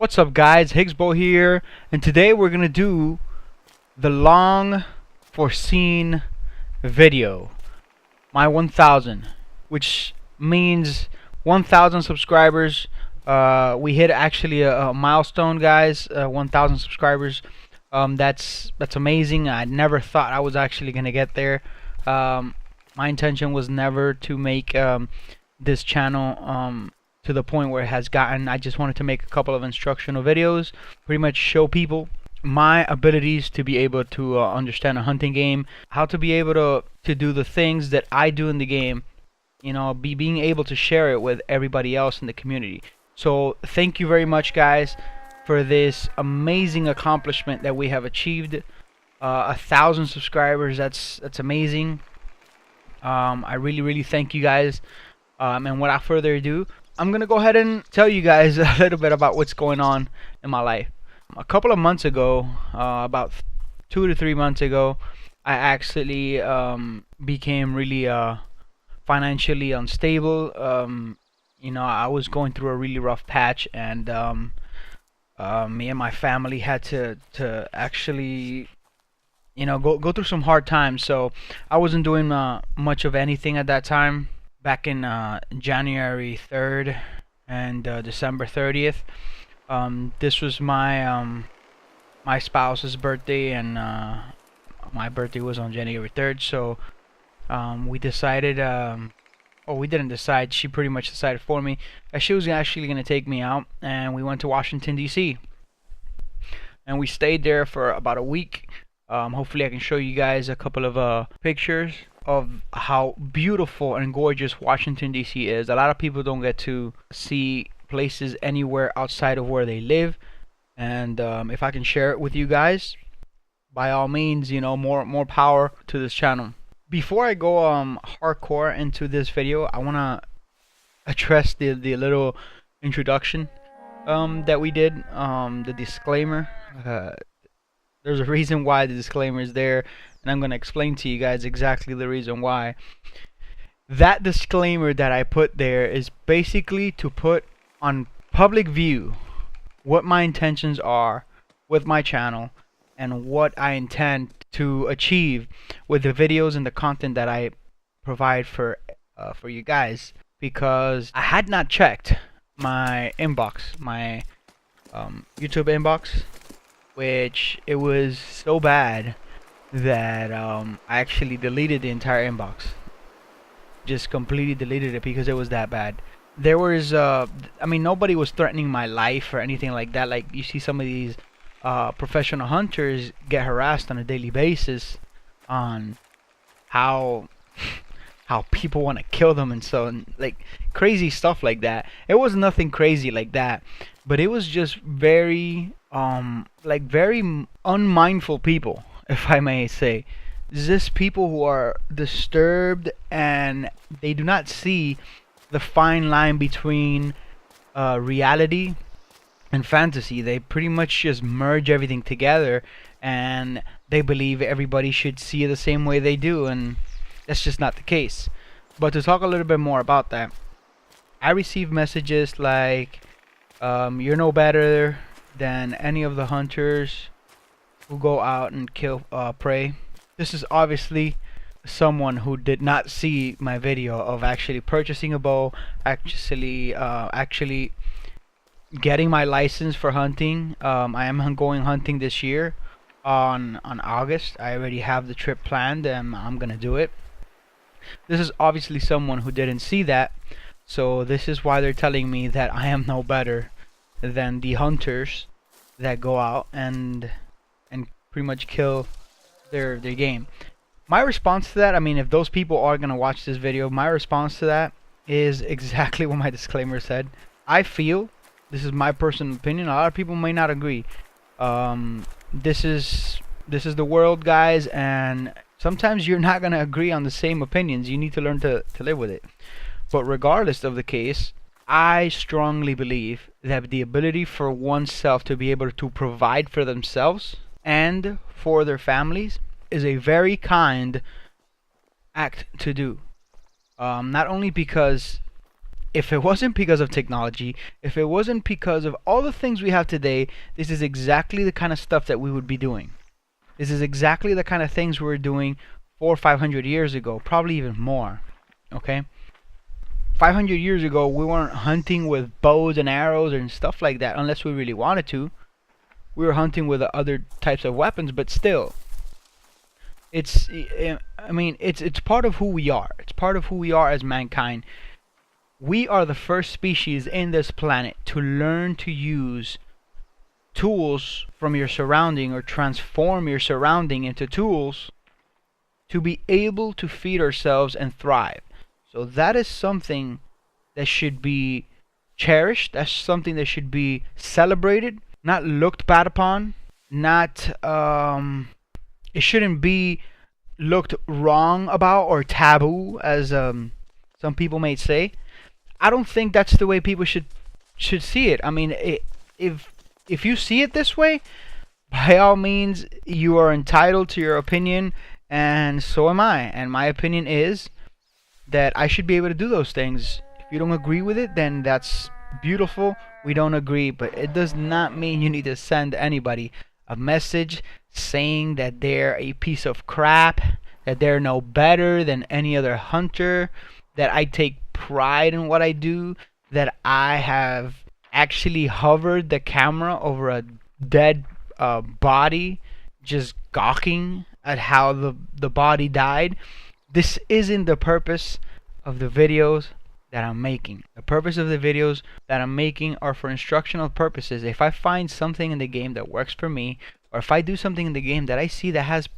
What's up guys, HIGSBO here, and today we're gonna do the long foreseen video, my 1000, which means 1000 subscribers. We hit actually a milestone, guys. 1000 subscribers. That's amazing. I never thought I was actually gonna get there. My intention was never to make this channel to the point where it has gotten. I just wanted to make a couple of instructional videos, pretty much show people my abilities to be able to understand a hunting game, how to be able to do the things that I do in the game, being able to share it with everybody else in the community. So thank you very much guys for this amazing accomplishment that we have achieved. 1,000 subscribers, that's amazing. I really thank you guys. And without further ado, I'm gonna go ahead and tell you guys a little bit about what's going on in my life. A couple of months ago, about 2 to 3 months ago, I actually became really financially unstable. I was going through a really rough patch, and me and my family had to actually go through some hard times. So I wasn't doing much of anything at that time. Back in January 3rd and December 30th. This was my my spouse's birthday, and my birthday was on January 3rd. So we decided, we didn't decide. She pretty much decided for me that she was actually going to take me out, and we went to Washington D.C. and we stayed there for about a week. Hopefully I can show you guys a couple of pictures of how beautiful and gorgeous Washington D.C. is. A lot of people don't get to see places anywhere outside of where they live, and if I can share it with you guys, by all means, more power to this channel. Before I go hardcore into this video, I want to address the little introduction that we did, the disclaimer. There's a reason why the disclaimer is there, and I'm going to explain to you guys exactly the reason why. That disclaimer that I put there is basically to put on public view what my intentions are with my channel and what I intend to achieve with the videos and the content that I provide for you guys, because I had not checked my inbox, my YouTube inbox, which it was so bad that I actually deleted the entire inbox. Just completely deleted it because it was that bad. There was nobody was threatening my life or anything like that. Like you see some of these professional hunters get harassed on a daily basis on how people want to kill them, and so like crazy stuff like that. It was nothing crazy like that, but it was just very very unmindful people, if I may say. Just people who are disturbed, and they do not see the fine line between reality and fantasy. They pretty much just merge everything together, and they believe everybody should see it the same way they do, and that's just not the case. But to talk a little bit more about that, I received messages like, you're no better than any of the hunters who go out and kill prey. This is obviously someone who did not see my video of actually purchasing a bow, actually getting my license for hunting. I am going hunting this year on August. I already have the trip planned, and I'm gonna do it. This is obviously someone who didn't see that, so this is why they're telling me that I am no better than the hunters that go out and pretty much kill their game. My response to that, if those people are gonna watch this video, my response to that is exactly what my disclaimer said. I feel, this is my personal opinion, a lot of people may not agree. This is the world, guys, and sometimes you're not gonna agree on the same opinions. You need to learn to live with it. But regardless of the case, I strongly believe that the ability for oneself to be able to provide for themselves and for their families is a very kind act to do. Not only because if it wasn't because of technology, if it wasn't because of all the things we have today, this is exactly the kind of stuff that we would be doing. This is exactly the kind of things we were doing 400 or 500 years ago, probably even more. Okay, 500 years ago, we weren't hunting with bows and arrows and stuff like that unless we really wanted to. We were hunting with other types of weapons, but still, I mean, it's part of who we are. It's part of who we are as mankind. We are the first species in this planet to learn to use tools from your surrounding, or transform your surrounding into tools to be able to feed ourselves and thrive. So that is something that should be cherished. That's something that should be celebrated, not looked bad upon, not it shouldn't be looked wrong about or taboo, as some people may say. I don't think that's the way people should see it. I mean, if you see it this way, by all means, you are entitled to your opinion, and so am I. And my opinion is that I should be able to do those things. If you don't agree with it, then that's beautiful. We don't agree, but it does not mean you need to send anybody a message saying that they're a piece of crap, that they're no better than any other hunter, that I take pride in what I do, that I have actually hovered the camera over a dead body, just gawking at how the body died. This isn't the purpose of the videos that I'm making. The purpose of the videos that I'm making are for instructional purposes. If I find something in the game that works for me, or if I do something in the game that I see that has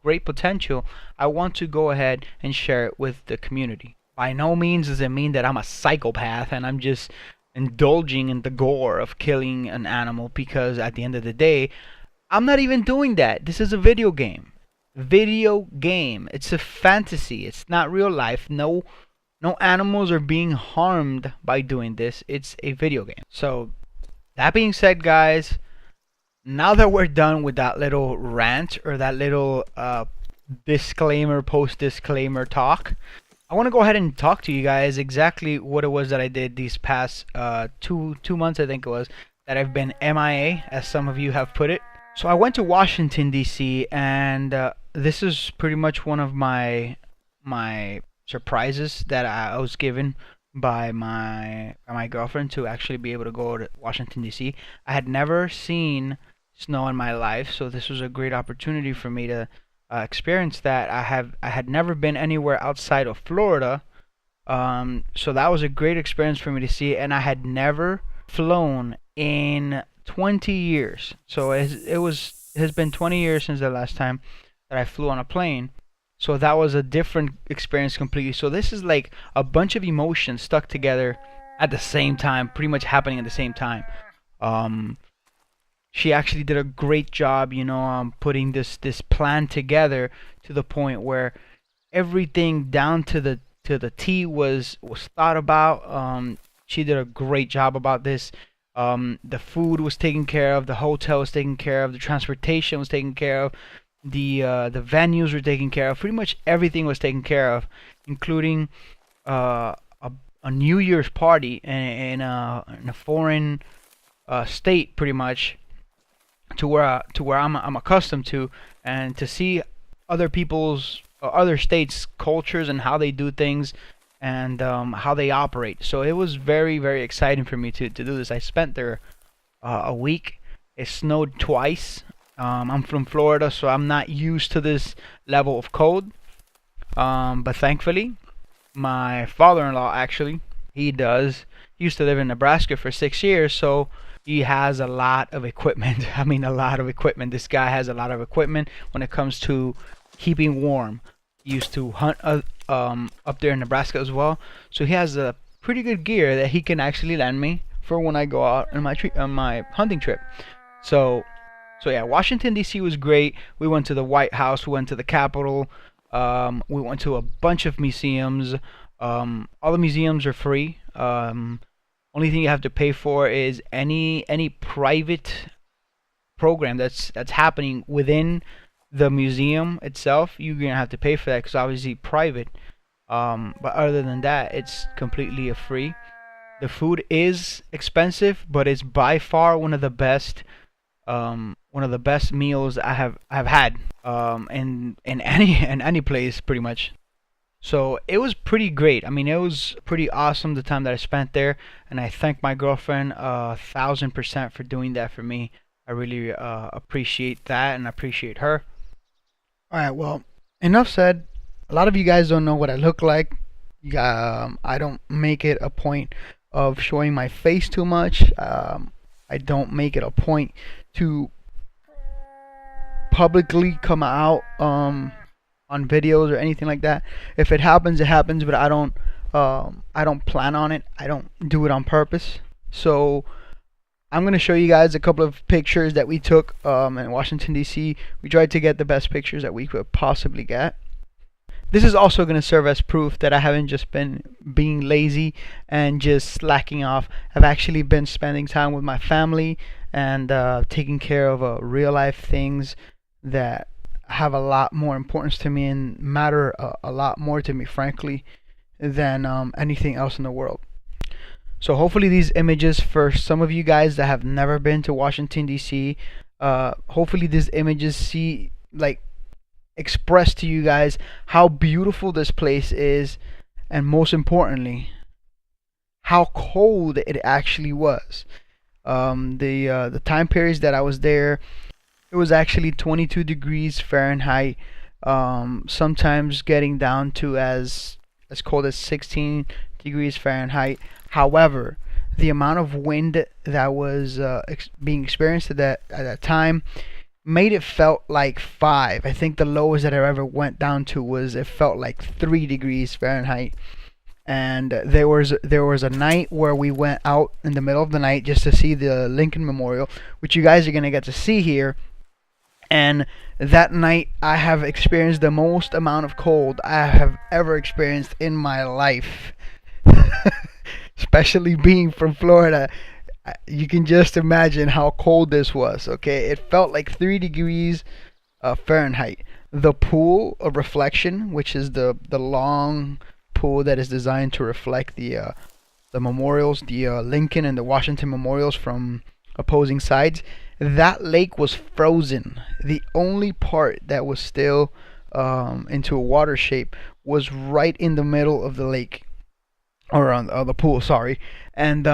great potential, I want to go ahead and share it with the community. By no means does it mean that I'm a psychopath and I'm just indulging in the gore of killing an animal, because at the end of the day, I'm not even doing that. This is a video game. Video game. It's a fantasy. It's not real life. No animals are being harmed by doing this. It's a video game. So, that being said, guys, now that we're done with that little rant, or that little disclaimer, post-disclaimer talk, I want to go ahead and talk to you guys exactly what it was that I did these past two months, I think it was, that I've been MIA, as some of you have put it. So I went to Washington, D.C., and this is pretty much one of my surprises that I was given by my girlfriend, to actually be able to go to Washington, D.C. I had never seen snow in my life, so this was a great opportunity for me to experience that. I had never been anywhere outside of Florida, so that was a great experience for me to see, and I had never flown in 20 years. So it has been 20 years since the last time that I flew on a plane. So that was a different experience completely. So this is like a bunch of emotions stuck together at the same time, pretty much happening at the same time. She actually did a great job, putting this plan together to the point where everything down to the T was thought about. She did a great job about this. The food was taken care of, the hotel was taken care of, the transportation was taken care of, the venues were taken care of. Pretty much everything was taken care of, including a New Year's party in a foreign state, pretty much, to where I'm accustomed to, and to see other people's other states' cultures and how they do things, and how they operate. So it was very, very exciting for me to do this. I spent there a week. It snowed twice. I'm from Florida, so I'm not used to this level of cold. But thankfully, my father-in-law, actually, he used to live in Nebraska for 6 years, so he has a lot of equipment. I mean, a lot of equipment. This guy has a lot of equipment when it comes to keeping warm. He used to hunt up there in Nebraska as well, so he has a pretty good gear that he can actually lend me for when I go out on my hunting trip. So yeah, Washington D.C. was great. We went to the White House. We went to the Capitol. We went to a bunch of museums. All the museums are free. Only thing you have to pay for is any private program that's happening within the museum itself. You're gonna have to pay for that, because obviously private. But other than that, it's completely free. The food is expensive, but it's by far one of the best meals I have had in any place pretty much. So it was pretty great. I mean, it was pretty awesome the time that I spent there, and I thank my girlfriend 1,000% for doing that for me. I really appreciate that and appreciate her. All right, well, enough said. A lot of you guys don't know what I look like. I don't make it a point of showing my face too much. I don't make it a point to publicly come out on videos or anything like that. If it happens, it happens, but I don't plan on it. I don't do it on purpose. So I'm gonna show you guys a couple of pictures that we took in Washington D.C. We tried to get the best pictures that we could possibly get. This is also going to serve as proof that I haven't just been being lazy and just slacking off. I've actually been spending time with my family and taking care of real life things that have a lot more importance to me and matter a lot more to me, frankly, than anything else in the world. So hopefully these images, for some of you guys that have never been to Washington D.C., hopefully these images express to you guys how beautiful this place is, and most importantly, how cold it actually was. The time periods that I was there, it was actually 22 degrees Fahrenheit, sometimes getting down to as cold as 16 degrees Fahrenheit. However, the amount of wind that was being experienced at that time made it felt like 5. I think the lowest that I ever went down to was, it felt like 3 degrees Fahrenheit. And there was a night where we went out in the middle of the night just to see the Lincoln Memorial, which you guys are gonna get to see here. And that night I have experienced the most amount of cold I have ever experienced in my life. Especially being from Florida, you can just imagine how cold this was. Okay, it felt like 3 degrees Fahrenheit. The pool of reflection, which is the long pool that is designed to reflect the memorials, the Lincoln and the Washington memorials from opposing sides, that lake was frozen. The only part that was still into a water shape was right in the middle of the lake, or on the pool, sorry. And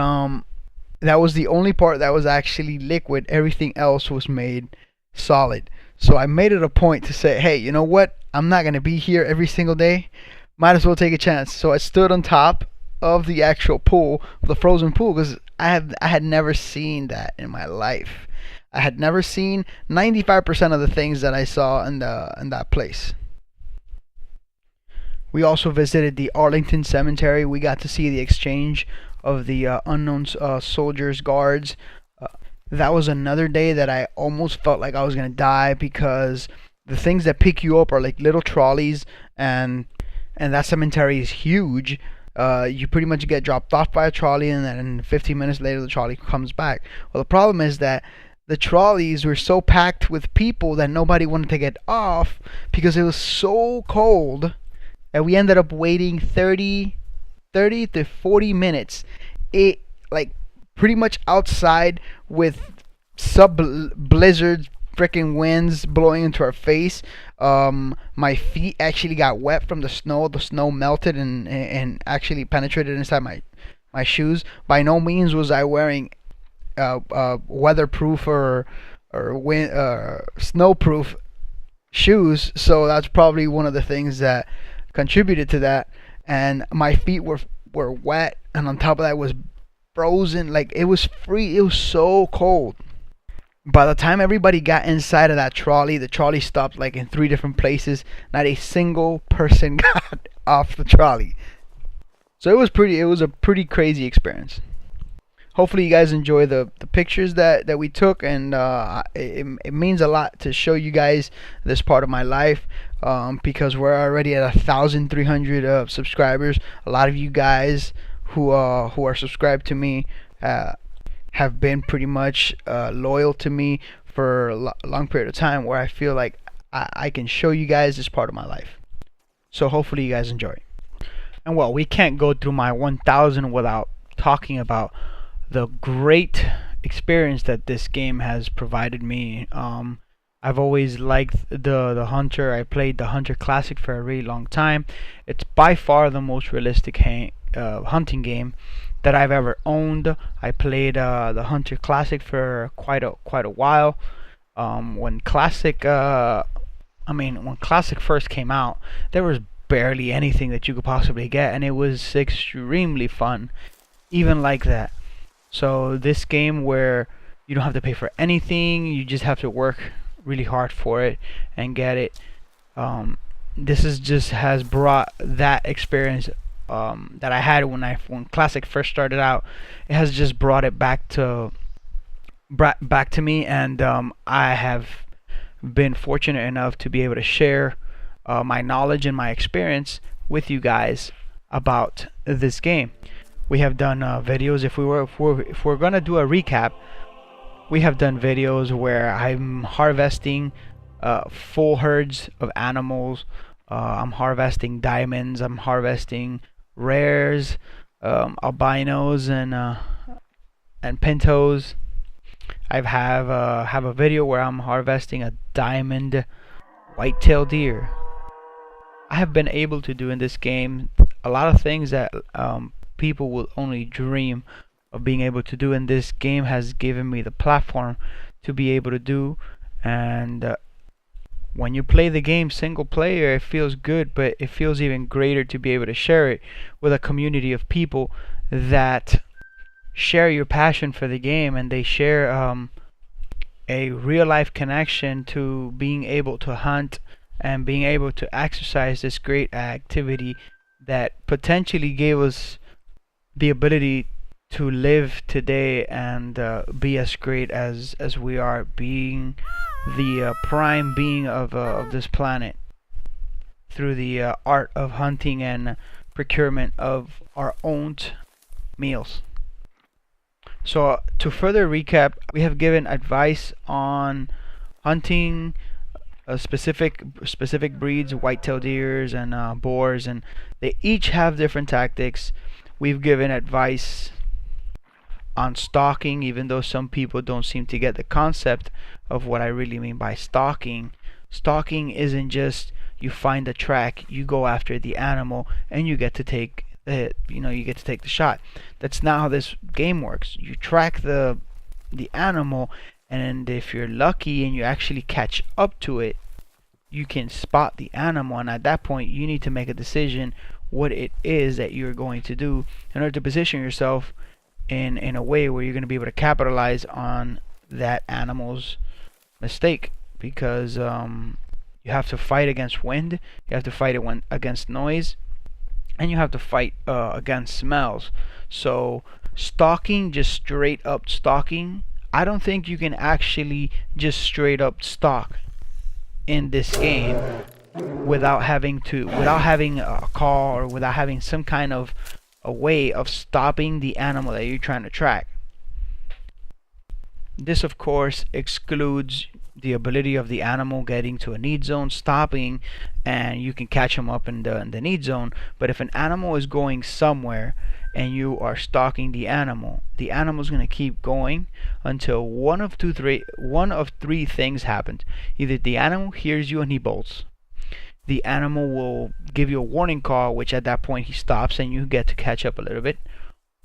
that was the only part that was actually liquid. Everything else was made solid. So I made it a point to say, hey, you know what? I'm not going to be here every single day. Might as well take a chance. So I stood on top of the actual pool, the frozen pool, because I had never seen that in my life. I had never seen 95% of the things that I saw in that place. We also visited the Arlington Cemetery. We got to see the exchange of the unknown soldiers, guards. That was another day that I almost felt like I was gonna die, because the things that pick you up are like little trolleys, and that cemetery is huge. You pretty much get dropped off by a trolley, and then 15 minutes later the trolley comes back. Well, the problem is that the trolleys were so packed with people that nobody wanted to get off because it was so cold, and we ended up waiting 30 to 40 minutes. It, like, pretty much outside with sub blizzard freaking winds blowing into our face. My feet actually got wet from the snow. The snow melted and actually penetrated inside my shoes. By no means was I wearing weatherproof or snowproof shoes, so that's probably one of the things that contributed to that. And my feet were wet, and on top of that it was frozen. Like, it was it was so cold. By the time everybody got inside of that trolley, the trolley stopped like in 3 different places. Not a single person got off the trolley. So it was a pretty crazy experience. Hopefully you guys enjoy the pictures that we took, and it means a lot to show you guys this part of my life, because we're already at 1,300 subscribers. A lot of you guys who are subscribed to me have been pretty much loyal to me for a long period of time, where I feel like I can show you guys this part of my life. So hopefully you guys enjoy. And well, we can't go through my 1,000 without talking about the great experience that this game has provided me. I've always liked the Hunter. I played the Hunter Classic for a really long time. It's by far the most realistic hunting game that I've ever owned. I played the Hunter Classic for quite a while. When Classic, when Classic first came out, there was barely anything that you could possibly get, and it was extremely fun, even like that. So this game where you don't have to pay for anything, you just have to work really hard for it and get it. This is just has brought that experience that I had when Classic first started out. It has just brought it back to me, and I have been fortunate enough to be able to share my knowledge and my experience with you guys about this game. We have done videos. If we're gonna do a recap, we have done videos where I'm harvesting full herds of animals. I'm harvesting diamonds. I'm harvesting rares, albinos, and pintos. I have a video where I'm harvesting a diamond white-tailed deer. I have been able to do in this game a lot of things that people will only dream of being able to do, and this game has given me the platform to be able to do. And when you play the game single player, it feels good, but it feels even greater to be able to share it with a community of people that share your passion for the game, and they share a real life connection to being able to hunt and being able to exercise this great activity that potentially gave us the ability to live today and be as great as we are, being the prime being of this planet through the art of hunting and procurement of our own meals. So to further recap, we have given advice on hunting specific breeds, white-tailed deers and boars, and they each have different tactics. We've given advice on stalking, even though some people don't seem to get the concept of what I really mean by stalking. Stalking isn't just you find a track, you go after the animal, and you get to take the shot. That's not how this game works. You track the animal, and if you're lucky and you actually catch up to it, you can spot the animal, and at that point you need to make a decision what it is that you're going to do in order to position yourself in a way where you're going to be able to capitalize on that animal's mistake, because you have to fight against wind, you have to fight against noise, and you have to fight against smells. So stalking, just straight up stalking, I don't think you can actually just straight up stalk in this game without having a call, or without having some kind of a way of stopping the animal that you're trying to track. This of course excludes the ability of the animal getting to a need zone, stopping, and you can catch them up in the need zone. But if an animal is going somewhere and you are stalking the animal is going to keep going until one of three things happens. Either the animal hears you and he bolts, the animal will give you a warning call, which at that point he stops and you get to catch up a little bit,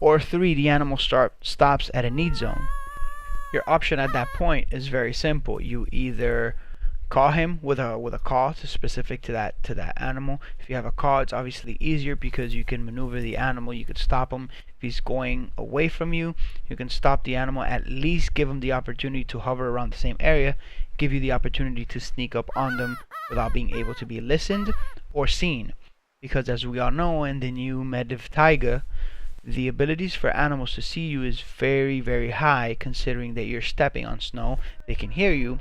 or three, the animal stops at a need zone. Your option at that point is very simple. You either call him with a call specific to that animal. If you have a call, it's obviously easier because you can maneuver the animal. You could stop him if he's going away from you. You can stop the animal, at least give him the opportunity to hover around the same area, give you the opportunity to sneak up on them without being able to be listened or seen. Because as we all know, in the new Medivh Taiga, the abilities for animals to see you is very, very high, considering that you're stepping on snow. They can hear you,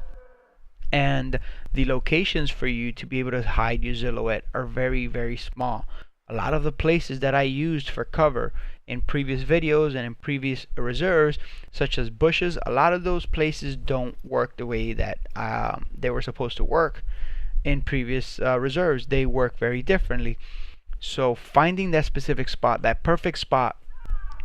and the locations for you to be able to hide your silhouette are very, very small. A lot of the places that I used for cover in previous videos and in previous reserves, such as bushes, a lot of those places don't work the way that they were supposed to work in previous reserves. They work very differently. So finding that specific spot, that perfect spot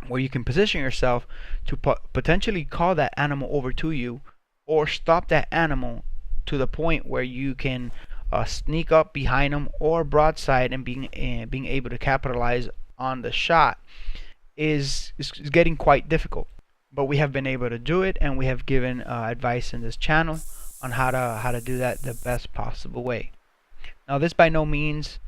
where you can position yourself to potentially call that animal over to you, or stop that animal to the point where you can sneak up behind them or broadside, and being able to capitalize on the shot is getting quite difficult. But we have been able to do it, and we have given advice in this channel on how to do that the best possible way. Now, this by no means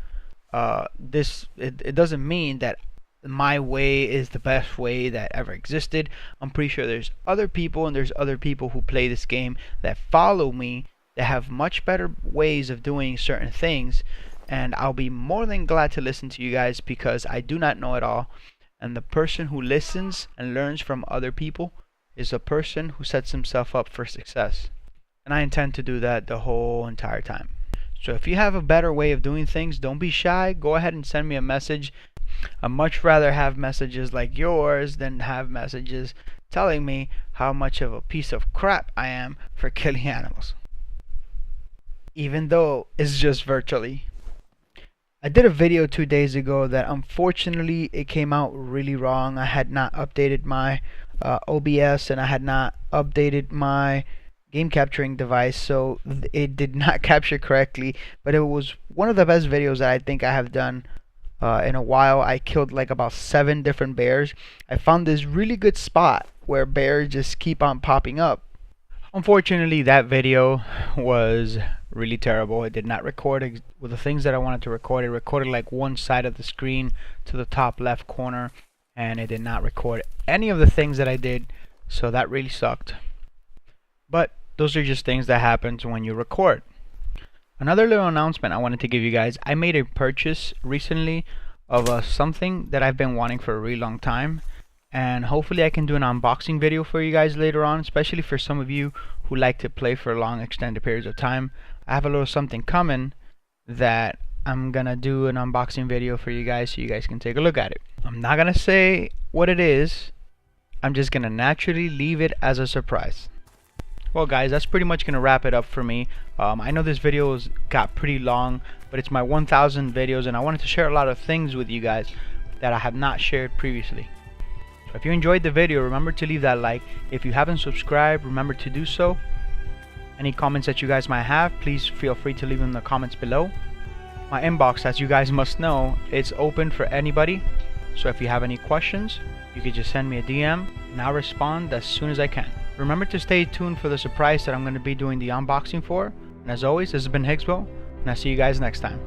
it doesn't mean that my way is the best way that ever existed. I'm pretty sure there's other people, and there's other people who play this game that follow me that have much better ways of doing certain things, and I'll be more than glad to listen to you guys, because I do not know it all, and the person who listens and learns from other people is a person who sets himself up for success, and I intend to do that the whole entire time. So if you have a better way of doing things, don't be shy. Go ahead and send me a message. I'd much rather have messages like yours than have messages telling me how much of a piece of crap I am for killing animals, even though it's just virtually. I did a video 2 days ago that unfortunately it came out really wrong. I had not updated my OBS, and I had not updated my game capturing device, so it did not capture correctly, but it was one of the best videos that I think I have done in a while. I killed like about 7 different bears. I found this really good spot where bears just keep on popping up. Unfortunately, that video was really terrible. It did not record with the things that I wanted to record. It recorded like one side of the screen to the top left corner, and it did not record any of the things that I did, so that really sucked. But those are just things that happens when you record. Another little announcement I wanted to give you guys. I made a purchase recently of something that I've been wanting for a really long time, and hopefully I can do an unboxing video for you guys later on, especially for some of you who like to play for long extended periods of time. I have a little something coming that I'm gonna do an unboxing video for you guys, so you guys can take a look at it. I'm not gonna say what it is. I'm just gonna naturally leave it as a surprise. Well guys, that's pretty much gonna wrap it up for me. I know this video got pretty long, but it's my 1,000 videos, and I wanted to share a lot of things with you guys that I have not shared previously. So if you enjoyed the video, remember to leave that like. If you haven't subscribed, remember to do so. Any comments that you guys might have, please feel free to leave them in the comments below. My inbox, as you guys must know, it's open for anybody. So if you have any questions, you can just send me a DM, and I'll respond as soon as I can. Remember to stay tuned for the surprise that I'm going to be doing the unboxing for. And as always, this has been HIGSBO, and I'll see you guys next time.